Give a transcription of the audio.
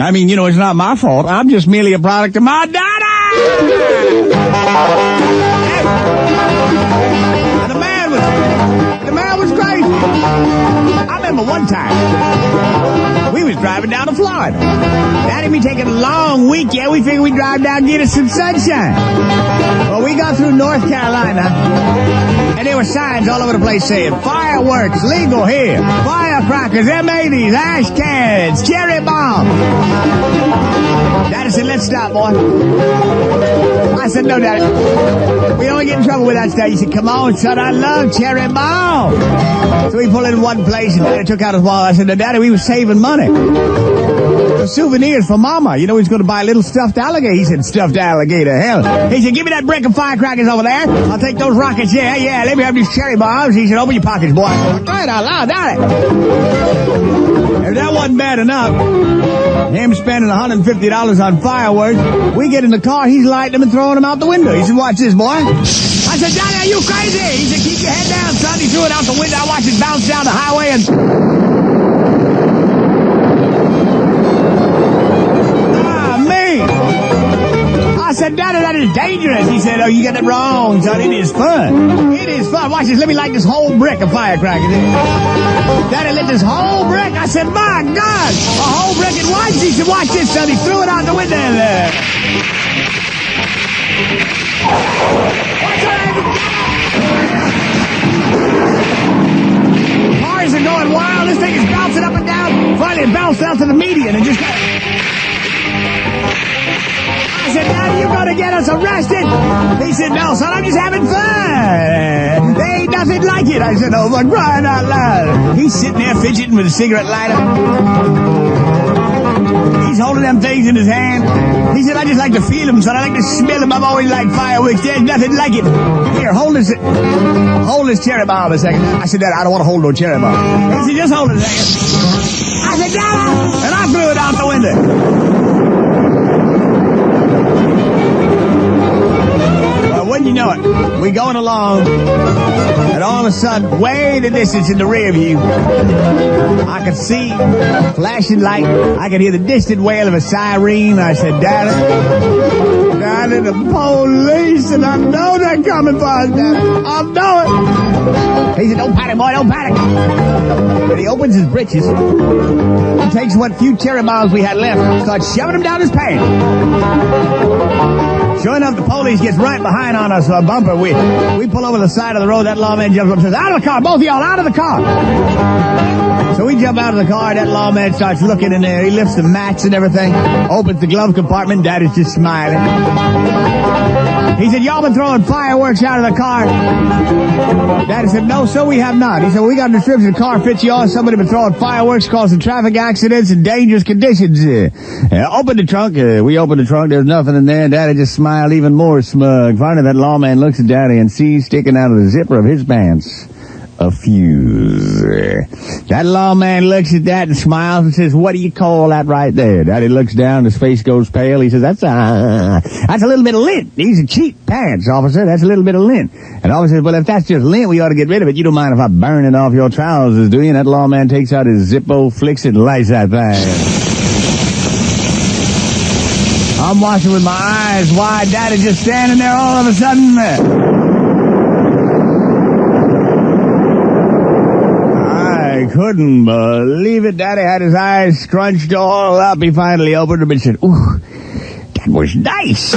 I mean, it's not my fault. I'm just merely a product of my daddy! And the man was crazy. I remember one time, we was driving down to Florida. Daddy and me taking a long weekend. We figured we'd drive down and get us some sunshine. Well, we got through North Carolina, and there were signs all over the place saying, fireworks legal here, firecrackers, M80s, ash cans, cherry bomb. Daddy said, let's stop, boy. I said, no, Daddy. We don't get in trouble with that stuff. He said, come on, son, I love cherry bomb. So we pulled in one place, and Daddy took out his wallet. I said, no, Daddy, we were saving money. The souvenirs for Mama. He's going to buy a little stuffed alligator. He said, stuffed alligator, hell. He said, give me that brick of firecrackers over there. I'll take those rockets. Yeah, let me have these cherry bombs. He said, open your pockets, boy. Try it out loud, Daddy. If that wasn't bad enough, him spending $150 on fireworks, we get in the car, he's lighting them and throwing them out the window. He said, watch this, boy. I said, Daddy, are you crazy? He said, keep your head down, son. He threw it out the window. I watched it bounce down the highway and... I said, Daddy, that is dangerous. He said, oh, you got it wrong, son. It is fun. It is fun. Watch this. Let me light this whole brick of firecrackers. Daddy lit this whole brick. I said, my God, a whole brick at once. He said, watch this, son. He threw it out the window. Cars are going wild. This thing is bouncing up and down. Finally, it bounced out to the median and just... I said, Daddy, you're going to get us arrested. He said, no, son, I'm just having fun. There ain't nothing like it. I said, oh, for crying out loud. He's sitting there fidgeting with a cigarette lighter. He's holding them things in his hand. He said, I just like to feel them, son. I like to smell them. I've always liked fireworks. There's nothing like it. Here, hold this cherry bomb a second. I said, Daddy, I don't want to hold no cherry bomb. He said, just hold it a second. I said, Daddy! And I threw it out the window. Wouldn't you know it, we going along, and all of a sudden, way in the distance in the rear view, I could see flashing light. I could hear the distant wail of a siren. I said, Daddy, the police, and I know they're coming for us, Daddy. I know it. He said, don't panic, boy, don't panic. And he opens his britches, and takes what few cherry bombs we had left, and starts shoving them down his pants. Sure enough, the police gets right behind on us, a bumper. We pull over the side of the road. That lawman jumps up and says, out of the car, both of y'all, out of the car. So we jump out of the car. That lawman starts looking in there. He lifts the mats and everything, opens the glove compartment. Daddy's just smiling. He said, y'all been throwing fireworks out of the car. Daddy said, no, sir, we have not. He said, well, we got a description. The car fits y'all. Somebody been throwing fireworks, causing traffic accidents and dangerous conditions. Open the trunk. We opened the trunk. There's nothing in there. Daddy just smiled even more smug. Finally, that lawman looks at Daddy and sees sticking out of the zipper of his pants a fuse. That lawman looks at that and smiles and says, what do you call that right there? Daddy looks down, his face goes pale. He says, that's a little bit of lint. These are cheap pants, officer. That's a little bit of lint. And officer says, well, if that's just lint, we ought to get rid of it. You don't mind if I burn it off your trousers, do you? And that lawman takes out his Zippo, flicks it, and lights that thing. I'm watching with my eyes wide. Daddy just standing there all of a sudden. I couldn't believe it. Daddy had his eyes scrunched all up. He finally opened them and said, ooh, that was nice.